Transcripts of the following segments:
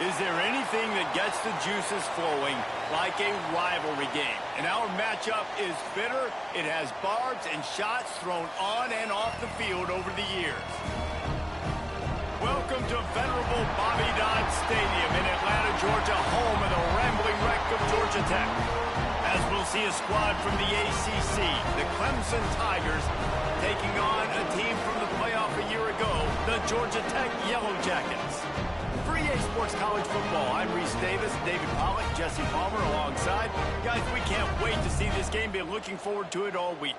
Is there anything that gets the juices flowing like a rivalry game? And our matchup is bitter. It has barbs and shots thrown on and off the field over the years. Welcome to venerable Bobby Dodd Stadium in Atlanta, Georgia, home of the rambling wreck of Georgia Tech. As we'll see a squad from the ACC, the Clemson Tigers, taking on a team from the playoff a year ago, the Georgia Tech Yellow Jackets. For EA Sports College Football, I'm Reese Davis, David Pollack, Jesse Palmer alongside. Guys, we can't wait to see this game. Been looking forward to it all week.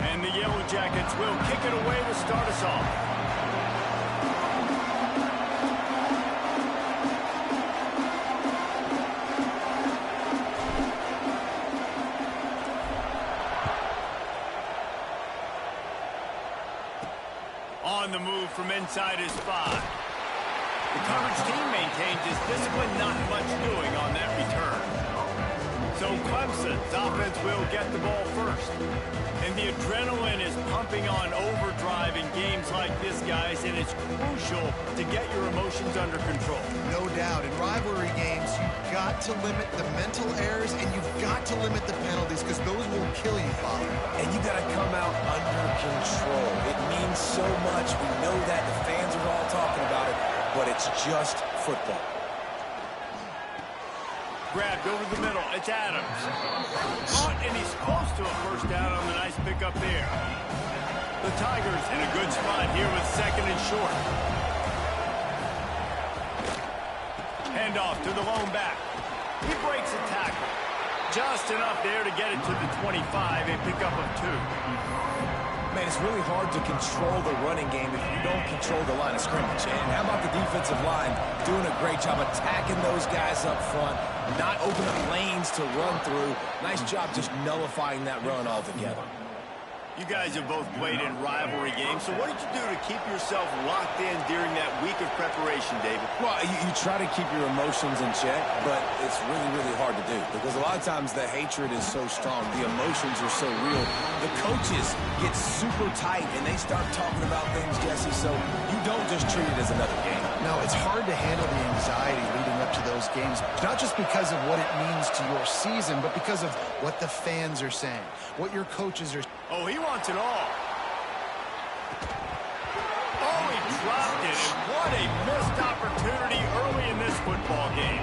And the Yellow Jackets will kick it away to start us off. On the move from inside his 5. The coverage team maintains his discipline, not much doing on that return. So Clemson's offense will get the ball first. And the adrenaline is pumping on overdrive in games like this, guys, and it's crucial to get your emotions under control. No doubt. In rivalry games, you've got to limit the mental errors and you've got to limit the penalties because those will kill you, Father. And you got to come out under control. It means so much. We know that. The fans are all talking about it, but it's just football. Grabbed over the middle. It's Adams. Caught, and he's close to a first down on the nice pickup there. The Tigers in a good spot here with second and short. Handoff to the lone back. He breaks a tackle. Just enough there to get it to the 25, a pickup of 2. Man, it's really hard to control the running game if you don't control the line of scrimmage. And how about the defensive line doing a great job attacking those guys up front, not opening up lanes to run through. Nice job just nullifying that run altogether. You guys have both played in rivalry games, so what did you do to keep yourself locked in during that week of preparation, David? Well, you try to keep your emotions in check, but it's really, really hard to do because a lot of times the hatred is so strong. The emotions are so real. The coaches get super tight, and they start talking about things, Jesse, so you don't just treat it as another game. No, it's hard to handle the anxiety leading up to those games, not just because of what it means to your season, but because of what the fans are saying, what your coaches are saying. Oh, he wants it all. Oh, he dropped it, and what a missed opportunity early in this football game.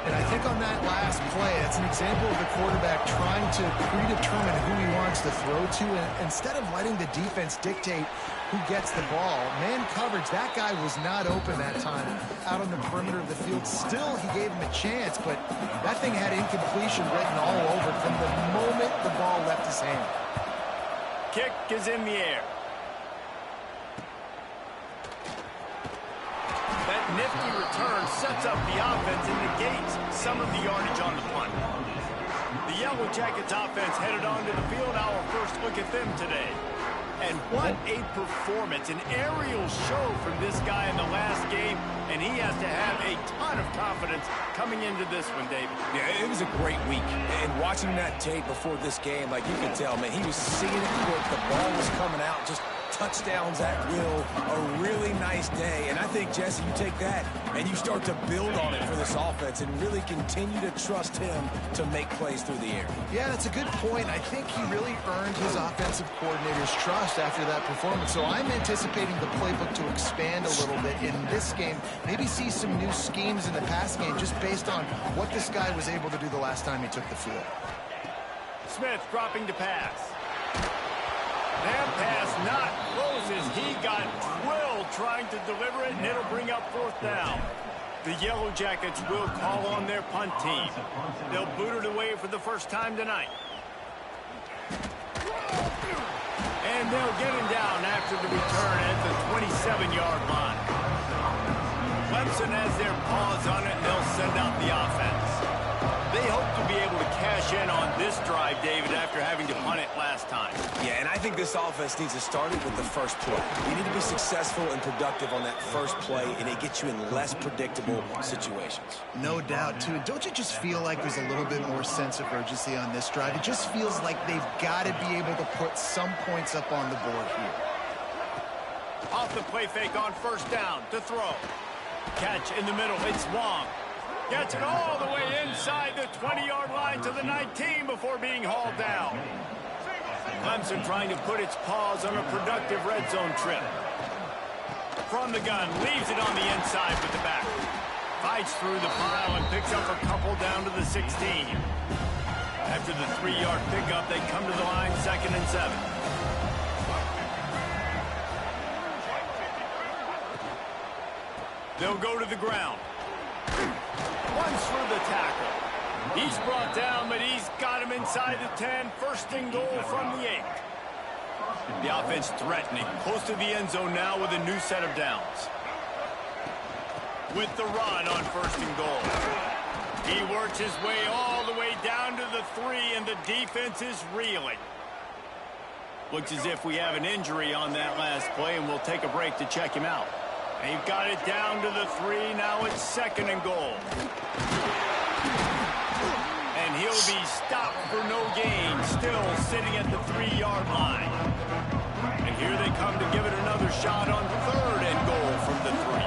And I think on that last play, it's an example of the quarterback trying to predetermine who he wants to throw to, and instead of letting the defense dictate who gets the ball. Man coverage, that guy was not open that time out on the perimeter of the field. Still, he gave him a chance, but that thing had incompletion written all over it from the moment the ball left his hand. Kick is in the air. That nifty return sets up the offense and negates some of the yardage on the punt. The Yellow Jackets offense headed onto the field. Our first look at them today. And what a performance, an aerial show from this guy in the last game, and he has to have a ton of confidence coming into this one, David. Yeah, it was a great week, and watching that tape before this game, like you could tell, man, he was seeing it quick, the ball was coming out, just touchdowns at will, a really nice day, and I think, Jesse, you take that and you start to build on it for this offense and really continue to trust him to make plays through the air. Yeah, that's a good point. I think he really earned his offensive coordinator's trust after that performance, so I'm anticipating the playbook to expand a little bit in this game, maybe see some new schemes in the pass game just based on what this guy was able to do the last time he took the field. Smith dropping to pass. That pass not close as he got drilled trying to deliver it, and it'll bring up fourth down. The Yellow Jackets will call on their punt team. They'll boot it away for the first time tonight. And they'll get him down after the return at the 27-yard line. Clemson has their paws on it, and they'll send out the offense. They hope to be able to cash in on this drive, David, after having to punt it last time. Yeah, and I think this offense needs to start it with the first play. You need to be successful and productive on that first play, and it gets you in less predictable situations. No doubt, too. Don't you just feel like there's a little bit more sense of urgency on this drive? It just feels like they've got to be able to put some points up on the board here. Off the play fake on first down to throw. Catch in the middle. It's Wong. Gets it all the way inside the 20-yard line to the 19 before being hauled down. Clemson trying to put its paws on a productive red zone trip. From the gun, leaves it on the inside with the back. Fights through the pile and picks up a couple down to the 16. After the 3-yard pickup, they come to the line 2nd and 7. They'll go to the ground. Runs through the tackle. He's brought down, but he's got him inside the 10. 1st and goal from the 8. The offense threatening. Close to the end zone now with a new set of downs. With the run on 1st and goal. He works his way all the way down to the 3, and the defense is reeling. Looks as if we have an injury on that last play, and we'll take a break to check him out. They've got it down to the 3. Now it's 2nd and goal. And he'll be stopped for no gain, still sitting at the 3-yard line. And here they come to give it another shot on 3rd and goal from the 3.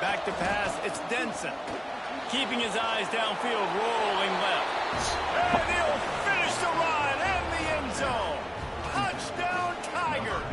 Back to pass, it's Denson. Keeping his eyes downfield, rolling left. And he'll finish the run in the end zone. Touchdown, Tigers.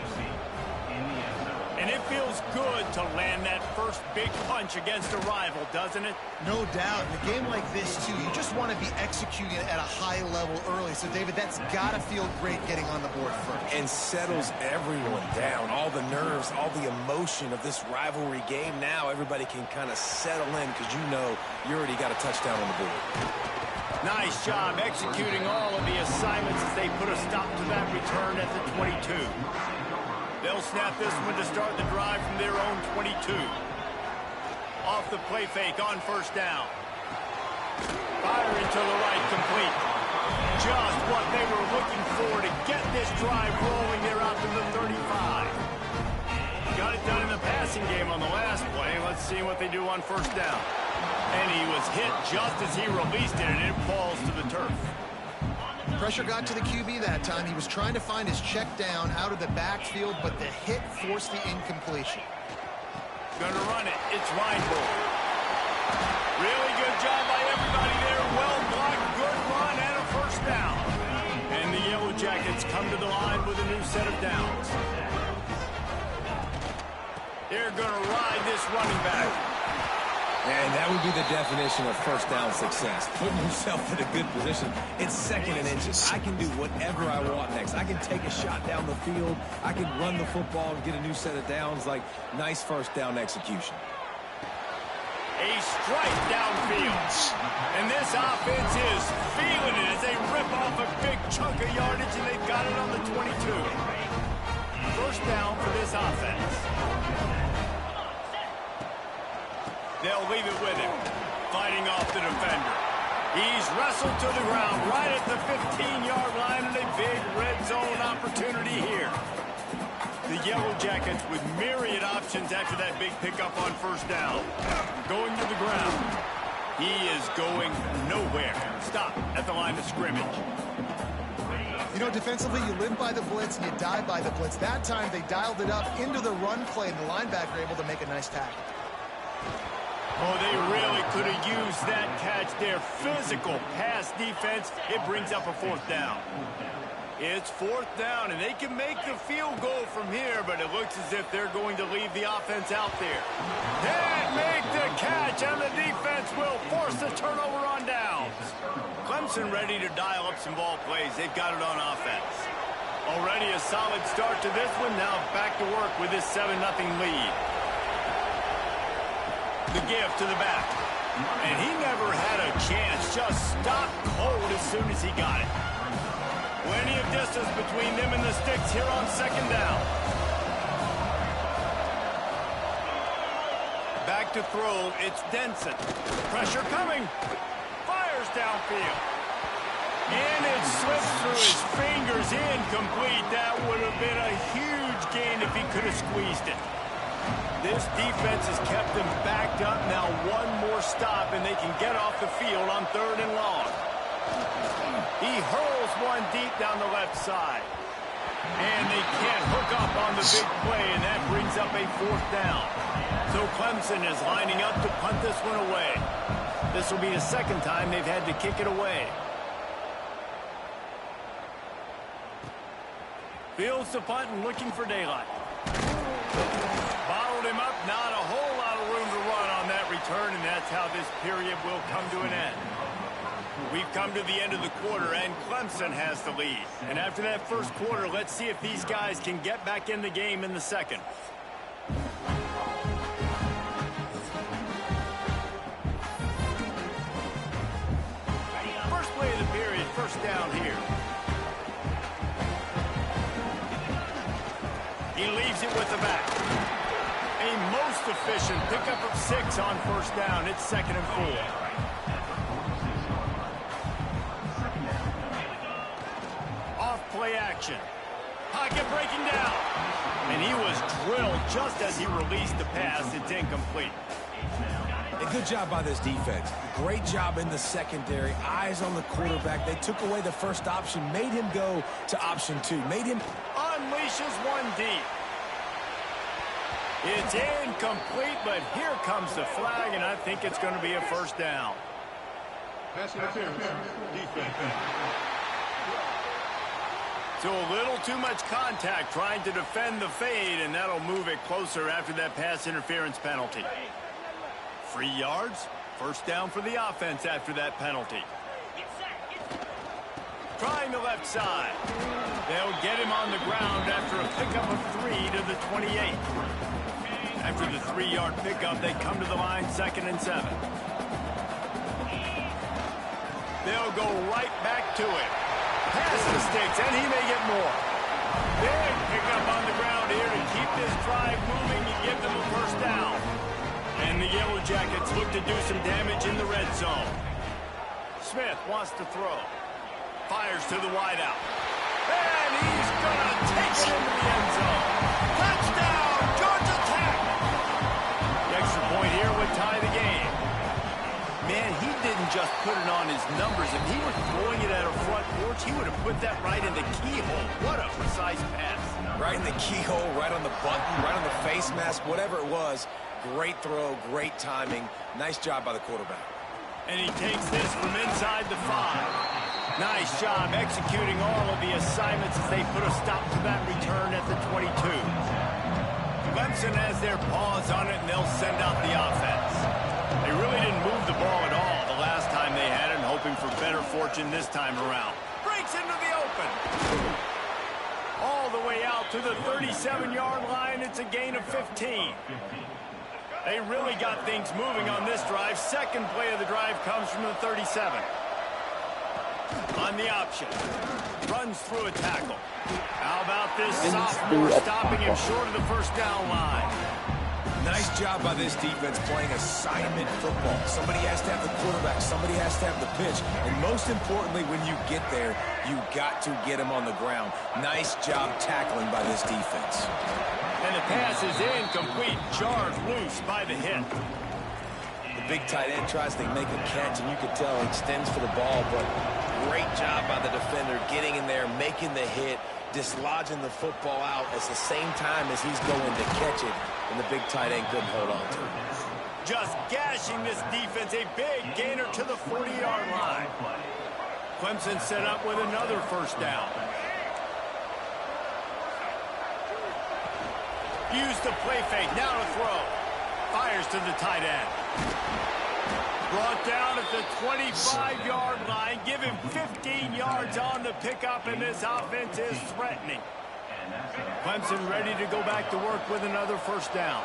And it feels good to land that first big punch against a rival, doesn't it? No doubt. In a game like this, too, you just want to be executing at a high level early. So, David, that's got to feel great getting on the board first. And settles everyone down. All the nerves, all the emotion of this rivalry game. Now everybody can kind of settle in because you know you already got a touchdown on the board. Nice job executing all of the assignments as they put a stop to that return at the 22. They'll snap this one to start the drive from their own 22. Off the play fake on 1st down. Firing to the right, complete. Just what they were looking for to get this drive rolling there out to the 35. Got it done in the passing game on the last play. Let's see what they do on 1st down. And he was hit just as he released it, and it falls to the turf. Pressure got to the QB that time. He was trying to find his check down out of the backfield, but the hit forced the incompletion. Gonna run it. It's Reinbold. Really good job by everybody there. Well blocked, good run, and a 1st down. And the Yellow Jackets come to the line with a new set of downs. They're gonna ride this running back. And that would be the definition of 1st down success. Putting yourself in a good position. It's 2nd and inches. I can do whatever I want next. I can take a shot down the field. I can run the football and get a new set of downs. Like, nice 1st down execution. A strike downfield. And this offense is feeling it as they rip off a big chunk of yardage, and they've got it on the 22. 1st down for this offense. They'll leave it with him, fighting off the defender. He's wrestled to the ground right at the 15-yard line, and a big red zone opportunity here. The Yellow Jackets with myriad options after that big pickup on 1st down. Going to the ground. He is going nowhere. Stop at the line of scrimmage. You know, defensively, you live by the blitz and you die by the blitz. That time, they dialed it up into the run play, and the linebacker able to make a nice tackle. Oh, they really could have used that catch there. Physical pass defense. It brings up a 4th down. It's 4th down, and they can make the field goal from here, but it looks as if they're going to leave the offense out there. Can't make the catch, and the defense will force the turnover on downs. Clemson ready to dial up some ball plays. They've got it on offense. Already a solid start to this one. Now back to work with this 7-0 lead. The give to the back. And he never had a chance. Just stopped cold as soon as he got it. Plenty of distance between them and the sticks here on 2nd down. Back to throw. It's Denson. Pressure coming. Fires downfield. And it slips through his fingers. Incomplete. That would have been a huge gain if he could have squeezed it. This defense has kept them backed up. Now one more stop, and they can get off the field on 3rd and long. He hurls one deep down the left side. And they can't hook up on the big play, and that brings up a 4th down. So Clemson is lining up to punt this one away. This will be the 2nd time they've had to kick it away. Fields the punt and looking for daylight. Bottled him up. Not a whole lot of room to run on that return, and that's how this period will come to an end. We've come to the end of the quarter, and Clemson has the lead. And after that first quarter, let's see if these guys can get back in the game in the second. First play of the period, 1st down here. He leaves it with the back. A most efficient pickup of 6 on 1st down. It's 2nd and 4. Play action. Pocket breaking down. And he was drilled just as he released the pass. It's incomplete. A good job by this defense. Great job in the secondary. Eyes on the quarterback. They took away the first option, made him go to option 2. Made him unleashes one deep. It's incomplete, but here comes the flag, and I think it's going to be a 1st down. Pass interference. Defense. So a little too much contact trying to defend the fade, and that'll move it closer after that pass interference penalty. 3 yards, 1st down for the offense after that penalty. Trying the left side. They'll get him on the ground after a pickup of 3 to the 28. After the 3-yard pickup, they come to the line 2nd and 7. They'll go right back to it. Pass the sticks, and he may get more. Big pickup on the ground here to keep this drive moving and give them a 1st down. And the Yellow Jackets look to do some damage in the red zone. Smith wants to throw. Fires to the wideout. And he's going to take it into the end zone. Touchdown, Georgia Tech! The extra point here would tie the game. Man, he didn't just put it on his numbers. If he were throwing it at a front porch, he would have put that right in the keyhole. What a precise pass. right in the keyhole, right on the button, right on the face mask, whatever it was. Great throw, great timing. Nice job by the quarterback. And he takes this from inside the 5. Nice job executing all of the assignments as they put a stop to that return at the 22. Clemson has their paws on it, and they'll send out the offense. They really didn't move the ball at all the last time they had it, and hoping for better fortune this time around. Breaks into the open. All the way out to the 37-yard line. It's a gain of 15. They really got things moving on this drive. Second play of the drive comes from the 37. On the option. Runs through a tackle. How about this sophomore stopping him short of the first down line? Nice job by this defense playing assignment football. Somebody has to have the quarterback. Somebody has to have the pitch. And most importantly, when you get there, you got to get him on the ground. Nice job tackling by this defense. And the pass is incomplete. Jarred loose by the hit. The big tight end tries to make a catch, and you can tell he extends for the ball, but great job by the defender getting in there, making the hit, dislodging the football out at the same time as he's going to catch it, and the big tight end couldn't hold on to it. Just gashing this defense, a big gainer to the 40-yard line. Clemson set up with another first down. Use the play fake, now to throw. Fires to the tight end. Brought down at the 25-yard line. Give him 15 yards on the pickup, and this offense is threatening. Clemson ready to go back to work with another first down.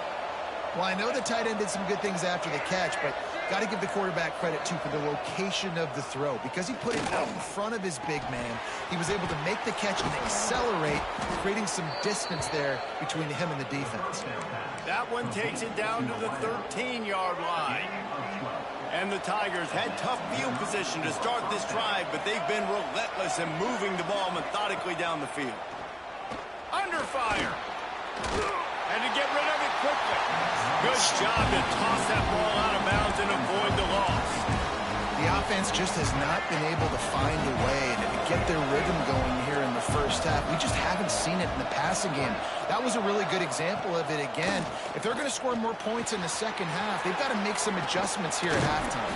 Well, I know the tight end did some good things after the catch, but Got to give the quarterback credit, too, for the location of the throw. Because he put it out in front of his big man, he was able to make the catch and accelerate, creating some distance there between him and the defense. That one takes it down to the 13-yard line. And the Tigers had tough field position to start this drive, but they've been relentless in moving the ball methodically down the field. Under fire. And to get rid of it quickly. Good job to toss that ball out of bounds and avoid the loss. The offense just has not been able to find a way to get their rhythm going here in the first half. We just haven't seen it in the passing game. That was a really good example of it again. If they're going to score more points in the second half, they've got to make some adjustments here at halftime.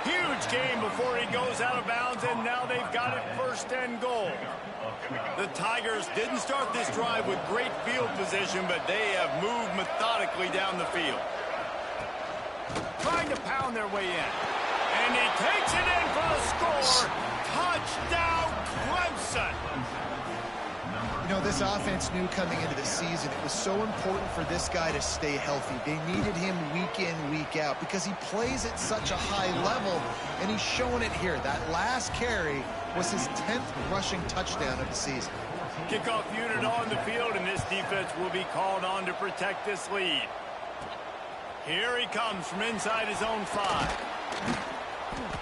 Huge game before he goes out of bounds, and now they've got it first and goal. The Tigers didn't start this drive with great field position, but they have moved methodically down the field. Trying to pound their way in. And he takes it in for the score. Touchdown, Clemson. You know, this offense knew coming into the season it was so important for this guy to stay healthy. They needed him week in, week out because he plays at such a high level, and he's showing it here. That last carry was his 10th rushing touchdown of the season. Kickoff unit on the field, and this defense will be called on to protect this lead. Here he comes from inside his own 5.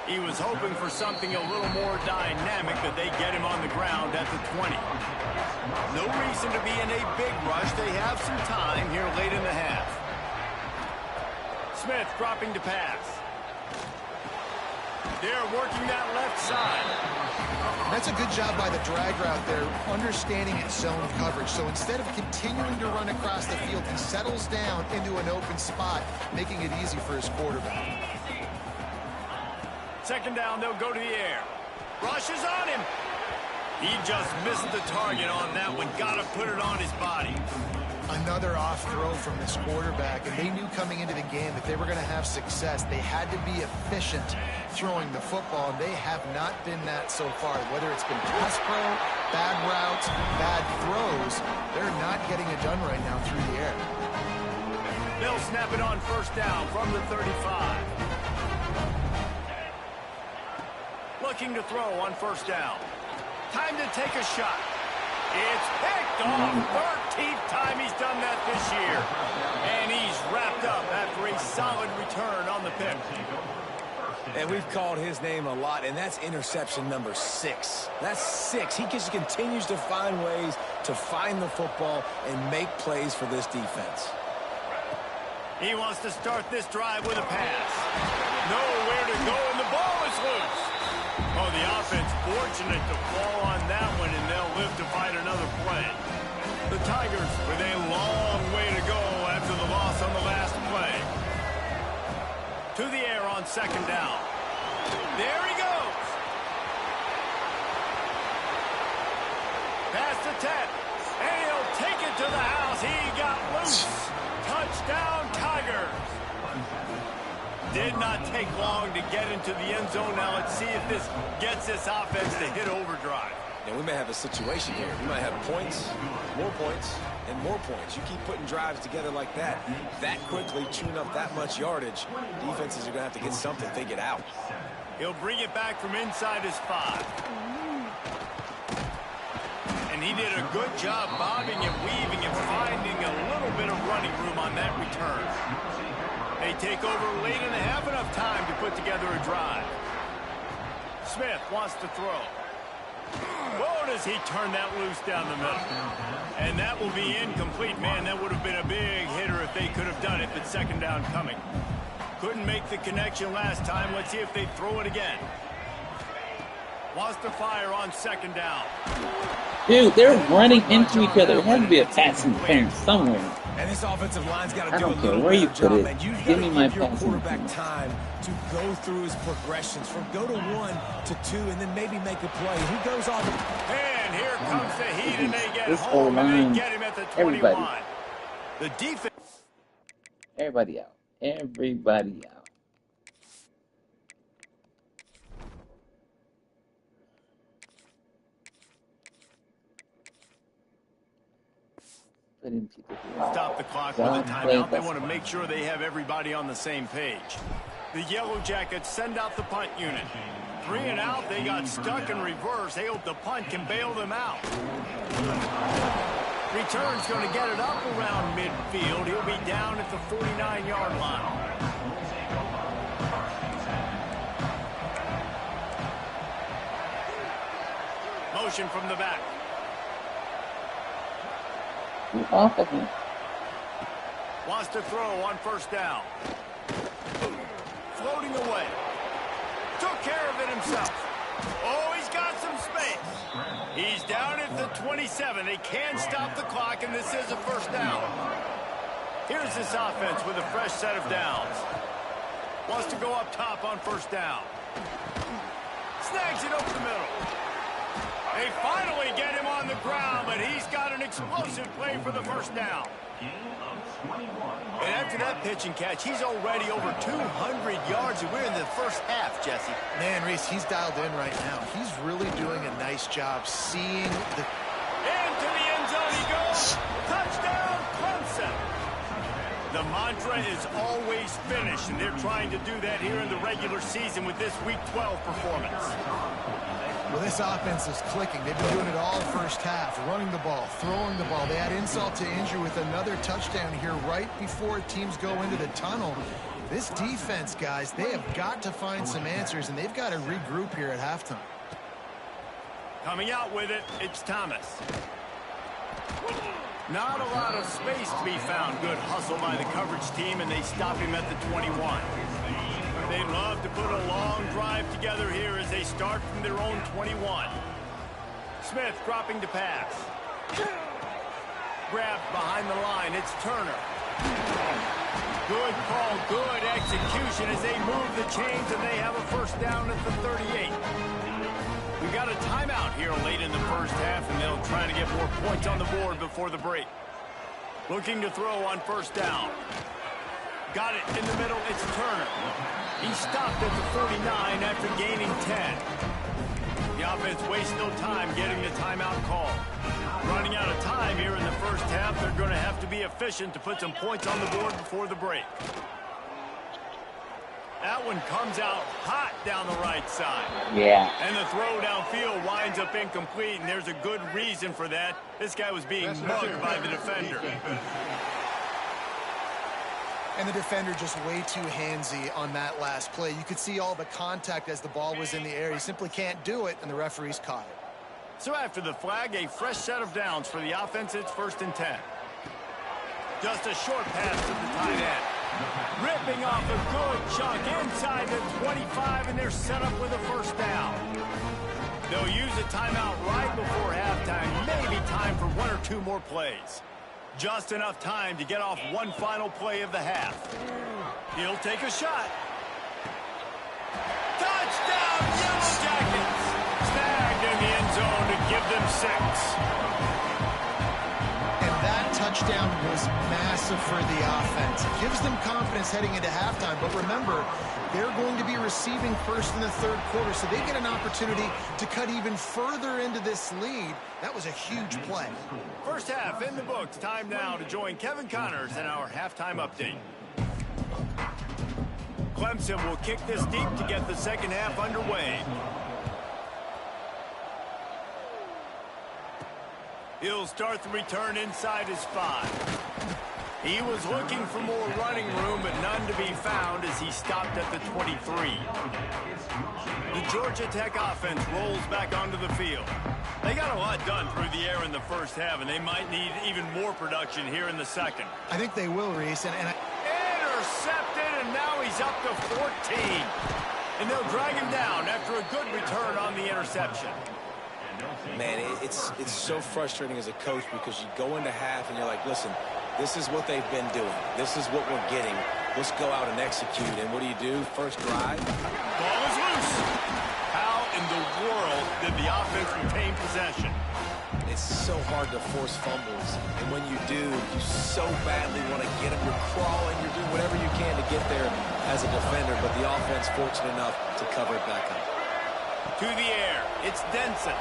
He was hoping for something a little more dynamic, but they get him on the ground at the 20. No reason to be in a big rush. They have some time here late in the half. Smith dropping to pass. They're working that left side. That's a good job by the drag route there, understanding its zone coverage. So instead of continuing to run across the field, he settles down into an open spot, making it easy for his quarterback. Second down, they'll go to the air. Rushes on him. He just missed the target on that one. Got to put it on his body. Another off throw from this quarterback, and they knew coming into the game that they were going to have success. They had to be efficient throwing the football, and they have not been that so far. Whether it's been pass pro, bad routes, bad throws, they're not getting it done right now through the air. They'll snap it on first down from the 35. Looking to throw on first down. Time to take a shot. It's picked off. 13th time he's done that this year. And he's wrapped up after a solid return on the pick. And we've called his name a lot, and that's interception number 6. That's 6. He just continues to find ways to find the football and make plays for this defense. He wants to start this drive with a pass. Nowhere to go, and the ball is loose. Oh, the offense fortunate to fall on that one, and they'll live to fight another play. The Tigers with a long way to go after the loss on the last play. To the air on second down. There he goes. Pass to 10. And he'll take it to the house. He got loose. Touchdown, Tigers. Did not take long to get into the end zone. Now let's see if this gets this offense to hit overdrive. And we may have a situation here. We might have points, and more points. You keep putting drives together like that quickly, chewing up that much yardage, defenses are going to have to get something figured out. He'll bring it back from inside his 5. And he did a good job bobbing and weaving and finding a little bit of running room on that return. They take over late in the half, enough time to put together a drive. Smith wants to throw. Whoa, does he turn that loose down the middle. And that will be incomplete. Man, that would have been a big hitter if they could have done it, but second down coming. Couldn't make the connection last time. Let's see if they throw it again. Wants to fire on second down. Dude, they're running into each other. There has to be a pass interference somewhere. And this offensive line's got to do a I don't care little where you better put job, it. man. You've Give me my got to give your passing quarterback interference. time to go through his progressions, from go to 1 to 2, and then maybe make a play. He goes off. And here comes the heat, and they get This home, and O-line, they get him at the 21. everybody. The defense. Everybody out. Everybody out. Put in people here. Stop the clock with a timeout. They want to make sure they have everybody on the same page. The Yellow Jackets send out the punt unit. 3 and out, they got stuck in reverse. They hope the punt can bail them out. Return's going to get it up around midfield. He'll be down at the 49-yard line. Motion from the back. Off of him. Wants to throw on first down. Floating away. Took care of it himself. Oh, he's got some space. He's down at the 27. They can't stop the clock, and this is a first down. Here's this offense with a fresh set of downs. Wants to go up top on first down. Snags it over the middle. They finally get him on the ground, but he's got an explosive play for the first down. And after that pitch and catch, he's already over 200 yards, and we're in the first half, Jesse. Man, Reese, he's dialed in right now. He's really doing a nice job seeing the... Into the end zone he goes. Touchdown, Clemson. The mantra is always finish, and they're trying to do that here in the regular season with this Week 12 performance. Well, this offense is clicking. They've been doing it all first half, running the ball, throwing the ball. They add insult to injury with another touchdown here right before teams go into the tunnel. This defense, guys, they have got to find some answers, and they've got to regroup here at halftime. Coming out with it, it's Thomas. Not a lot of space to be found. Good hustle by the coverage team, and they stop him at the 21. They'd love to put a long drive together here as they start from their own 21. Smith dropping to pass. Grabbed behind the line. It's Turner. Good call, good execution as they move the chains, and they have a first down at the 38. We've got a timeout here late in the first half, and they'll try to get more points on the board before the break. Looking to throw on first down. Got it in the middle. It's Turner. He stopped at the 49 after gaining 10. The offense wastes no time getting the timeout call. Running out of time here in the first half, they're going to have to be efficient to put some points on the board before the break. That one comes out hot down the right side. Yeah. And the throw downfield winds up incomplete, and there's a good reason for that. This guy was being mugged by the defender. And the defender just way too handsy on that last play. You could see all the contact as the ball was in the air. He simply can't do it, and the referees caught it. So after the flag, a fresh set of downs for the offense. It's 1st and 10. Just a short pass to the tight end. Ripping off a good chunk inside the 25, and they're set up with a first down. They'll use a timeout right before halftime. Maybe time for 1 or 2 more plays. Just enough time to get off one final play of the half. He'll take a shot. Touchdown, Yellow Jackets! Snagged in the end zone to give them 6. And that touchdown was massive for the offense. It gives them confidence heading into halftime. But remember, they're going to be receiving first in the third quarter, so they get an opportunity to cut even further into this lead. That was a huge play. First half in the books. Time now to join Kevin Connors in our halftime update. Clemson will kick this deep to get the second half underway. He'll start the return inside his 5. He was looking for more running room, but none to be found as he stopped at the 23. The Georgia Tech offense rolls back onto the field. They got a lot done through the air in the first half, and they might need even more production here in the second. I think they will, Reese. Intercepted, and now he's up to 14. And they'll drag him down after a good return on the interception. Man, it's so frustrating as a coach because you go into half and you're like, listen, this is what they've been doing. This is what we're getting. Let's go out and execute. And what do? First drive. Ball is loose. How in the world did the offense retain possession? It's so hard to force fumbles. And when you do, you so badly want to get them. You're crawling. You're doing whatever you can to get there as a defender. But the offense fortunate enough to cover it back up. To the air. It's Denson.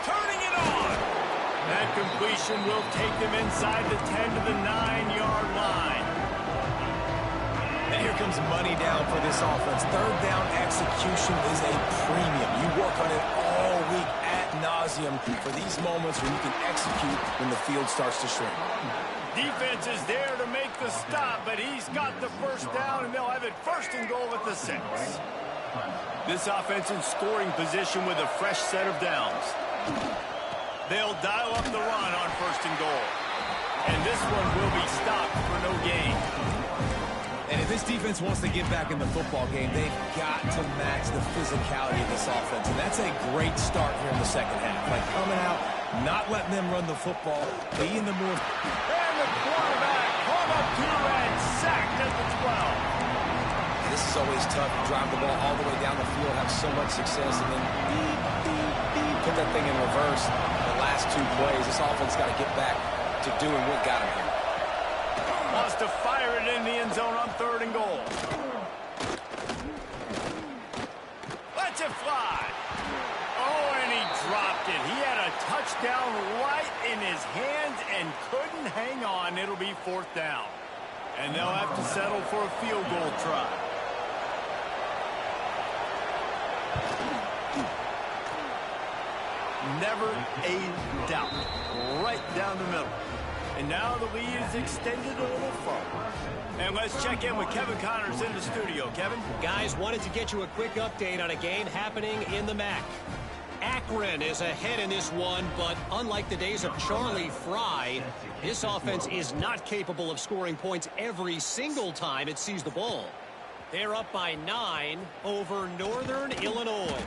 Turning it on. That completion will take them inside the 10 to the 9-yard line. And here becomes money down for this offense. Third down execution is a premium. You work on it all week ad nauseum for these moments when you can execute when the field starts to shrink. Defense is there to make the stop, but he's got the first down, and they'll have it first and goal at the 6. This offense in scoring position with a fresh set of downs. They'll dial up the run on first and goal. And this one will be stopped for no gain. And if this defense wants to get back in the football game, they've got to match the physicality of this offense. And that's a great start here in the second half. Like coming out, not letting them run the football, being the more... And the quarterback hung up to and sacked at the 12. This is always tough. You drive the ball all the way down the field, have so much success, and then beep, beep, beep, put that thing in reverse. The last 2 plays, this offense got to get back to doing what got him here. Wants to fire it in the end zone on third and goal. Lets it fly. Oh, and he dropped it. He had a touchdown right in his hands and couldn't hang on. It'll be fourth down. And they'll have to settle for a field goal try. Never a doubt. Right down the middle. And now the lead is extended a little further. And let's check in with Kevin Connors in the studio. Kevin? Guys, wanted to get you a quick update on a game happening in the MAC. Akron is ahead in this one, but unlike the days of Charlie Fry, this offense is not capable of scoring points every single time it sees the ball. They're up by 9 over Northern Illinois.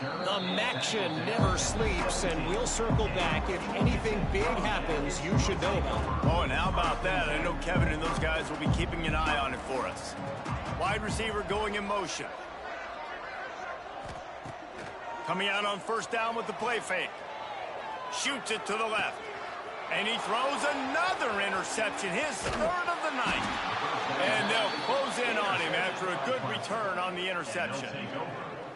The Maction never sleeps, and we'll circle back if anything big happens you should know about. Oh, and how about that? I know Kevin and those guys will be keeping an eye on it for us. Wide receiver going in motion. Coming out on first down with the play fake. Shoots it to the left. And he throws another interception, his third of the night. And they'll close in on him after a good return on the interception.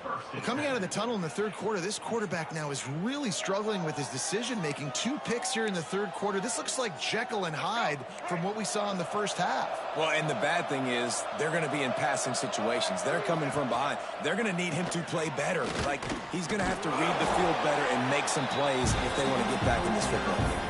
Well, coming out of the tunnel in the third quarter, this quarterback now is really struggling with his decision-making. 2 picks here in the third quarter. This looks like Jekyll and Hyde from what we saw in the first half. Well, and the bad thing is they're going to be in passing situations. They're coming from behind. They're going to need him to play better. Like, he's going to have to read the field better and make some plays if they want to get back in this football game.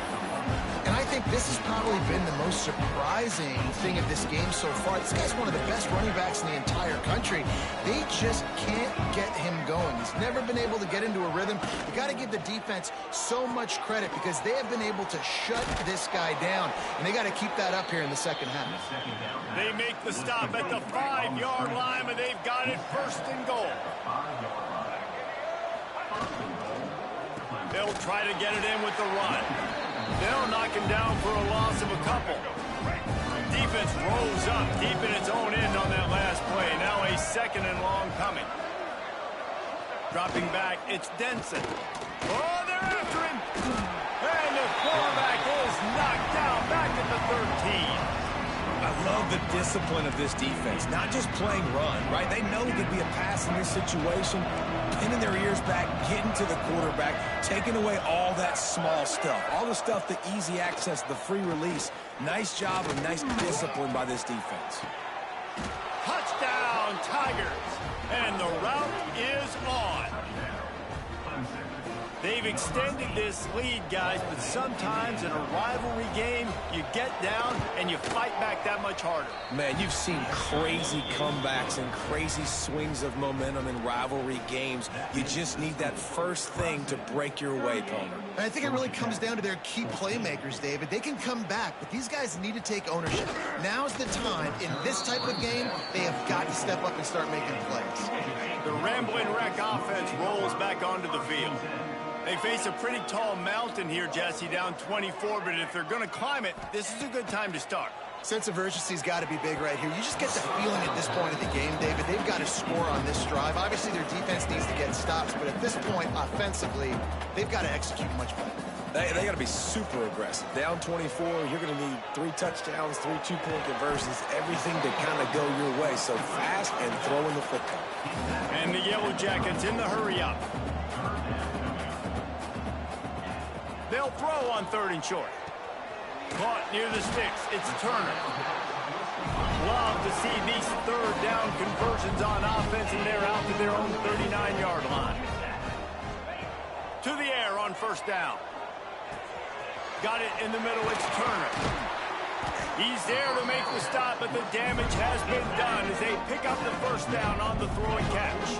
And I think this has probably been the most surprising thing of this game so far. This guy's one of the best running backs in the entire country. They just can't get him going. He's never been able to get into a rhythm. You got to give the defense so much credit because they have been able to shut this guy down. And they got to keep that up here in the second half. They make the stop at the 5-yard line, but they've got it first and goal. They'll try to get it in with the run. They'll knock him down for a loss of a couple. Defense rolls up deep in its own end on that last play. Now a second and long coming. Dropping back, it's Denson. Oh, they're after him. And the quarterback is knocked down back at the 13. I love the discipline of this defense. Not just playing run, right? They know it could be a pass in this situation. Pinning their ears back, getting to the quarterback, taking away all that small stuff. All the stuff, the easy access, the free release. Nice job and nice discipline by this defense. Touchdown, Tigers. And the route is on. They've extended this lead, guys, but sometimes in a rivalry game, you get down and you fight back that much harder. Man, you've seen crazy comebacks and crazy swings of momentum in rivalry games. You just need that first thing to break your way, Palmer. And I think it really comes down to their key playmakers, David. They can come back, but these guys need to take ownership. Now's the time. In this type of game, they have got to step up and start making plays. The Rambling Wreck offense rolls back onto the field. They face a pretty tall mountain here, Jesse, down 24, but if they're going to climb it, this is a good time to start. Sense of urgency's got to be big right here. You just get the feeling at this point of the game, David, they've got to score on this drive. Obviously, their defense needs to get stops, but at this point, offensively, they've got to execute much better. They got to be super aggressive. Down 24, you're going to need 3 touchdowns, 3 two-point conversions, everything to kind of go your way. So fast and throwing the football. And the Yellow Jackets in the hurry-up. They'll throw on 3rd and short. Caught near the sticks. It's Turner. love to see these third down conversions on offense, and they're out to their own 39-yard line. To the air on first down. Got it in the middle. It's Turner. He's there to make the stop, but the damage has been done as they pick up the first down on the throw and catch.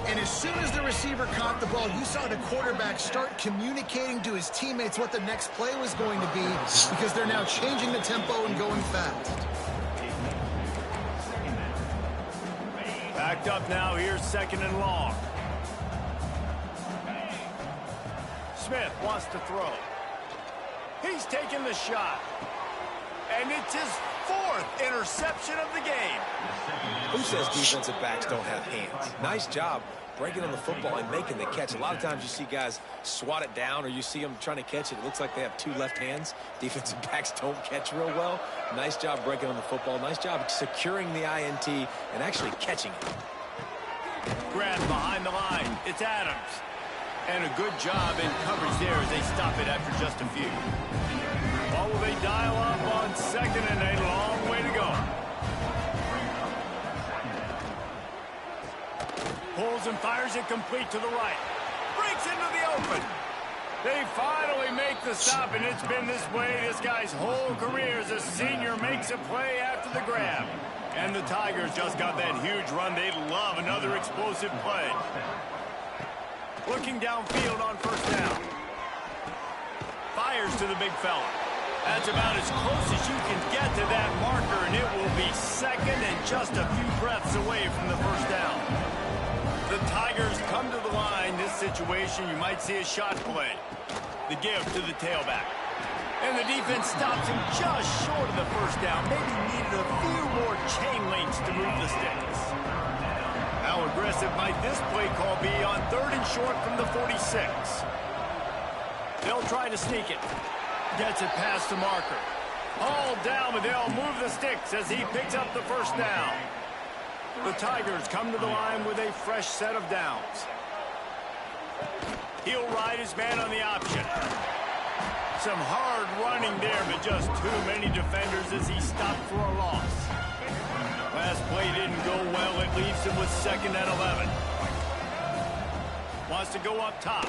And as soon as the receiver caught the ball, you saw the quarterback start communicating to his teammates what the next play was going to be, because they're now changing the tempo and going fast. Backed up now. Here's second and long. Smith wants to throw. He's taking the shot. And it's his fourth interception of the game. Who says defensive backs don't have hands? Nice job breaking on the football and making the catch. A lot of times you see guys swat it down, or you see them trying to catch it. It looks like they have two left hands. Defensive backs don't catch real well. Nice job breaking on the football. Nice job securing the INT and actually catching it. Grab behind the line. It's Adams. And a good job in coverage there as they stop it after just a few. Well, will they dial up on second, and a long way to go. Pulls and fires it complete to the right. Breaks into the open. They finally make the stop, and it's been this way this guy's whole career as a senior makes a play after the grab. And the Tigers just got that huge run. They'd love another explosive play. Looking downfield on first down. Fires to the big fella. That's about as close as you can get to that marker, and it will be second and just a few breaths away from the first down. The Tigers come to the line. This situation, you might see a shot play. The give to the tailback. And the defense stops him just short of the first down. Maybe needed a few more chain links to move the sticks. How aggressive might this play call be on third and short from the 46? They'll try to sneak it. Gets it past the marker. All down, but they'll move the sticks as he picks up the first down. The Tigers come to the line with a fresh set of downs. He'll ride his man on the option. Some hard running there, but just too many defenders as he stopped for a loss. Last play didn't go well. It leaves him with second and 11. Wants to go up top.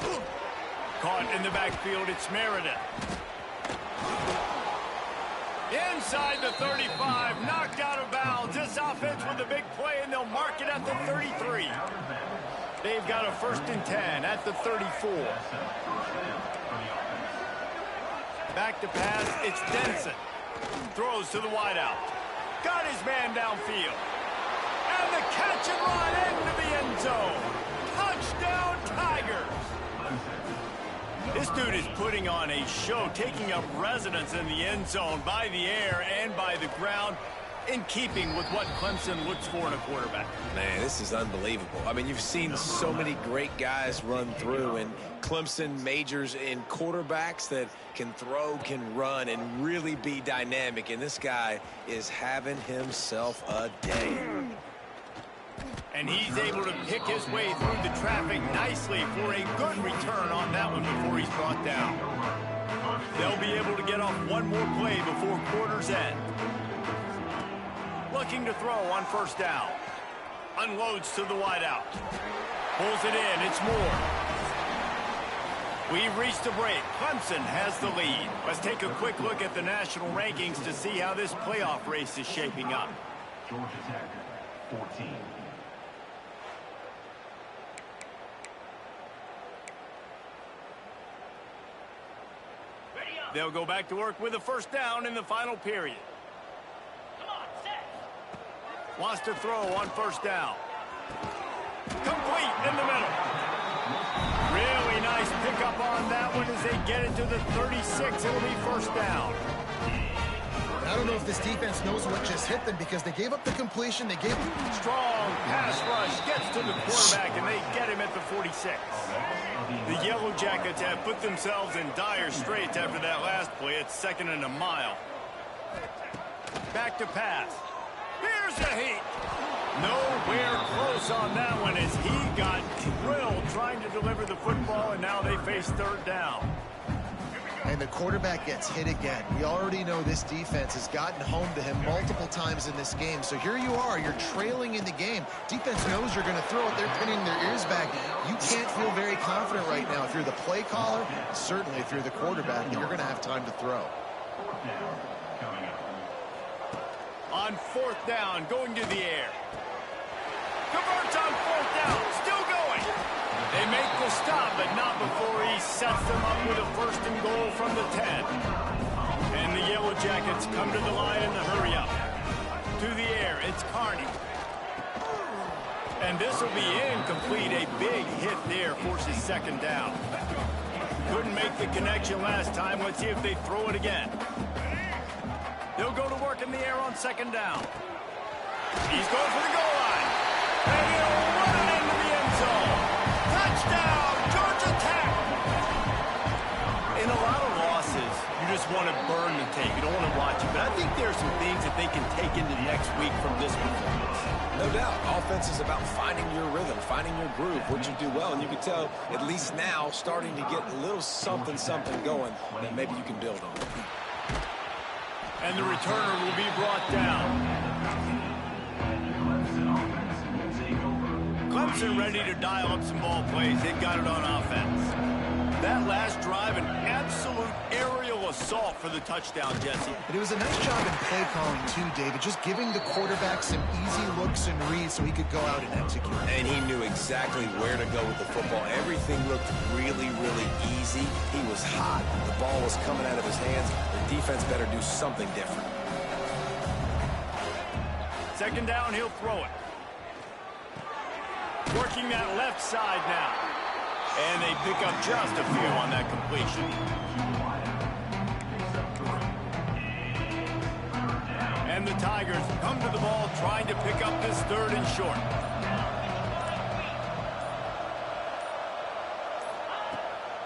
Caught in the backfield. It's Meredith. Inside the 35. Knocked out of bounds. This offense with a big play, and they'll mark it at the 33. They've got a first and 10 at the 34. Back to pass. It's Denson. Throws to the wideout. Got his man downfield. And the catch and run into the end zone. Touchdown, Tigers. This dude is putting on a show, taking up residence in the end zone by the air and by the ground, in keeping with what Clemson looks for in a quarterback. Man, this is unbelievable. I mean, you've seen so many great guys run through, and Clemson majors in quarterbacks that can throw, can run, and really be dynamic. And this guy is having himself a day. And he's able to pick his way through the traffic nicely for a good return on that one before he's brought down. They'll be able to get off one more play before quarter's end. Looking to throw on first down. Unloads to the wideout. Pulls it in. It's Moore. We've reached a break. Clemson has the lead. Let's take a quick look at the national rankings to see how this playoff race is shaping up. Georgia Tech, 14. They'll go back to work with a first down in the final period. Wants to throw on first down. Complete in the middle. Really nice pickup on that one as they get it to the 36. It'll be first down. I don't know if this defense knows what just hit them, because they gave up the completion. They gave Strong pass rush. Gets to the quarterback, and they get him at the 46. The Yellow Jackets have put themselves in dire straits after that last play. It's second and a mile. Back to pass. Here's the heat. Nowhere close on that one as he got drilled trying to deliver the football, and now they face third down. And the quarterback gets hit again. We already know this defense has gotten home to him multiple times in this game. So here you are, you're trailing in the game. Defense knows you're going to throw it. They're pinning their ears back. You can't feel very confident right now if you're the play caller, certainly if you're the quarterback, that you're going to have time to throw. On 4th down, going to the air. Converts on 4th down, still going. They make the stop, but not before he sets them up with a 1st and goal from the 10. And the Yellow Jackets come to the line in the hurry up. To the air, it's Carney. And this will be incomplete. A big hit there forces 2nd down. Couldn't make the connection last time. Let's see if they throw it again. They'll go to work in the air on 2nd down. He's going for the goal line. And he'll run it into the end zone. Touchdown, Georgia Tech! In a lot of losses, you just want to burn the tape. You don't want to watch it. But I think there are some things that they can take into next week from this performance. No doubt. Offense is about finding your rhythm, finding your groove, what you do well. And you can tell, at least now, starting to get a little something going that maybe you can build on. And the returner will be brought down. Clemson ready to dial up some ball plays. They've got it on offense. That last drive, an absolute aerial assault for the touchdown, Jesse. But it was a nice job in play calling too, David, just giving the quarterback some easy looks and reads so he could go out and execute. And he knew exactly where to go with the football. Everything looked really, really easy. He was hot. The ball was coming out of his hands. The defense better do something different. 2nd down, he'll throw it. Working that left side now. And they pick up just a few on that completion. And the Tigers come to the ball trying to pick up this 3rd and short.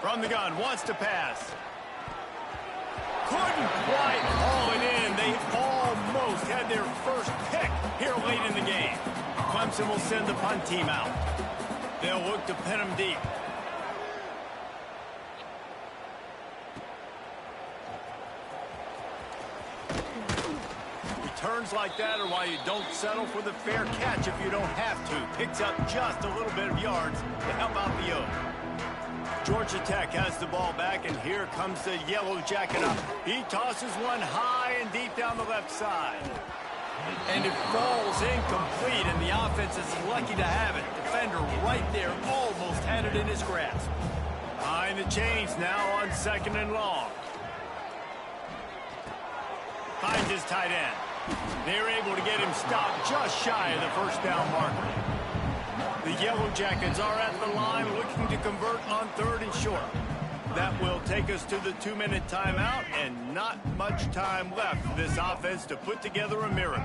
From the gun, wants to pass. Couldn't quite haul it in. They almost had their first pick here late in the game. Clemson will send the punt team out. They'll look to pin them deep. Returns like that are why you don't settle for the fair catch if you don't have to. Picks up just a little bit of yards to help out the Oak. Georgia Tech has the ball back, and here comes the Yellow Jacket up. He tosses one high and deep down the left side. And it falls incomplete, and the offense is lucky to have it. Defender right there almost had it in his grasp. Behind the chains now on 2nd and long. Finds his tight end. They're able to get him stopped just shy of the 1st down marker. The Yellow Jackets are at the line looking to convert on 3rd and short. That will take us to the 2-minute timeout, and not much time left for this offense to put together a miracle.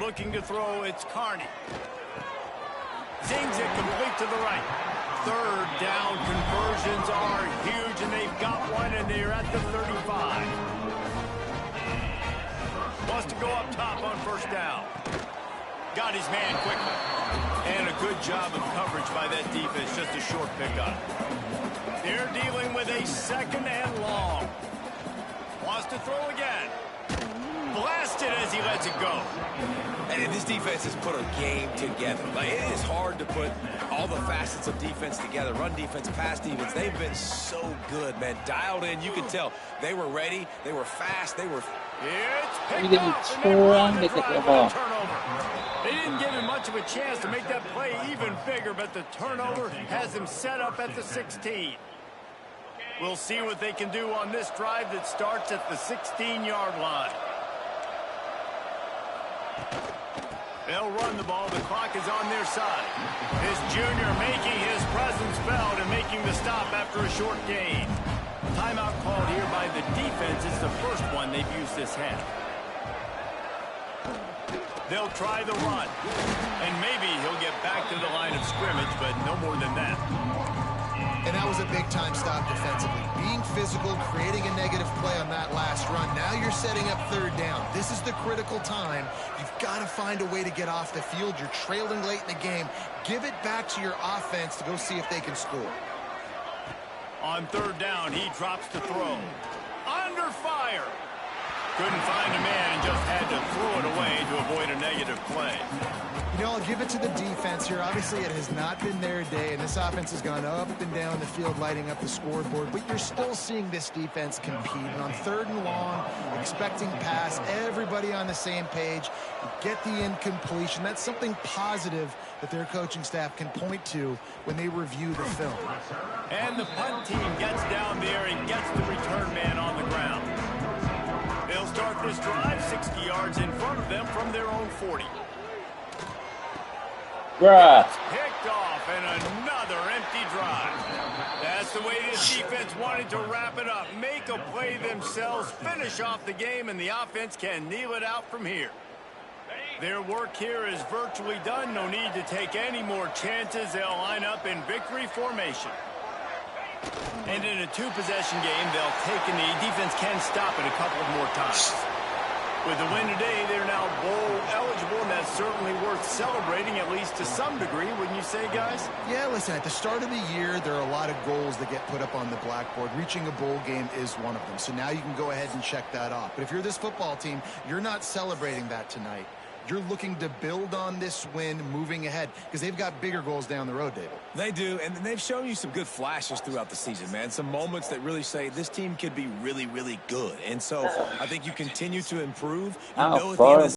Looking to throw, it's Carney. Zings it complete to the right. 3rd down conversions are huge, and they've got one, and they're at the 35. Wants to go up top on 1st down. Got his man quickly. And a good job of coverage by that defense. Just a short pickup. They're dealing with a 2nd and long. Wants to throw again. Blasted as he lets it go. And this defense has put a game together. Like, it is hard to put all the facets of defense together. Run defense, pass defense. They've been so good, man. Dialed in. You can tell they were ready. They were fast. They were... It's picked off, and they run the drive with a turnover. They didn't give him much of a chance to make that play even bigger, but the turnover has him set up at the 16. We'll see what they can do on this drive that starts at the 16-yard line. They'll run the ball. The clock is on their side. This junior making his presence felt and making the stop after a short gain. Timeout called here by the defense. It's the first one they've used this half. They'll try the run. And maybe he'll get back to the line of scrimmage, but no more than that. And that was a big-time stop defensively. Being physical, creating a negative play on that last run. Now you're setting up 3rd down. This is the critical time. You've got to find a way to get off the field. You're trailing late in the game. Give it back to your offense to go see if they can score. On third down, he drops to throw. Under fire. Couldn't find a man and just had to throw it away to avoid a negative play. You know, I'll give it to the defense here. Obviously, it has not been their day, and this offense has gone up and down the field, lighting up the scoreboard. But you're still seeing this defense compete. And on third and long, expecting pass, everybody on the same page, get the incompletion. That's something positive that their coaching staff can point to when they review the film. And the punt team gets down there and gets the return man on the ground. They'll start this drive 60 yards in front of them from their own 40. Bruh. Picked off and another empty drive. That's the way this defense wanted to wrap it up. Make a play themselves, finish off the game, and the offense can kneel it out from here. Their work here is virtually done. No need to take any more chances. They'll line up in victory formation. And in a two-possession game, they'll take a knee. Defense can stop it a couple of more times. With the win today, they're now bowl eligible, and that's certainly worth celebrating, at least to some degree, wouldn't you say, guys? Yeah, listen, at the start of the year, there are a lot of goals that get put up on the blackboard. Reaching a bowl game is one of them. So now you can go ahead and check that off. But if you're this football team, you're not celebrating that tonight. You're looking to build on this win moving ahead because they've got bigger goals down the road, David. They do, and they've shown you some good flashes throughout the season, man. Some moments that really say this team could be really, really good. And so I think you continue to improve. You know at the end of the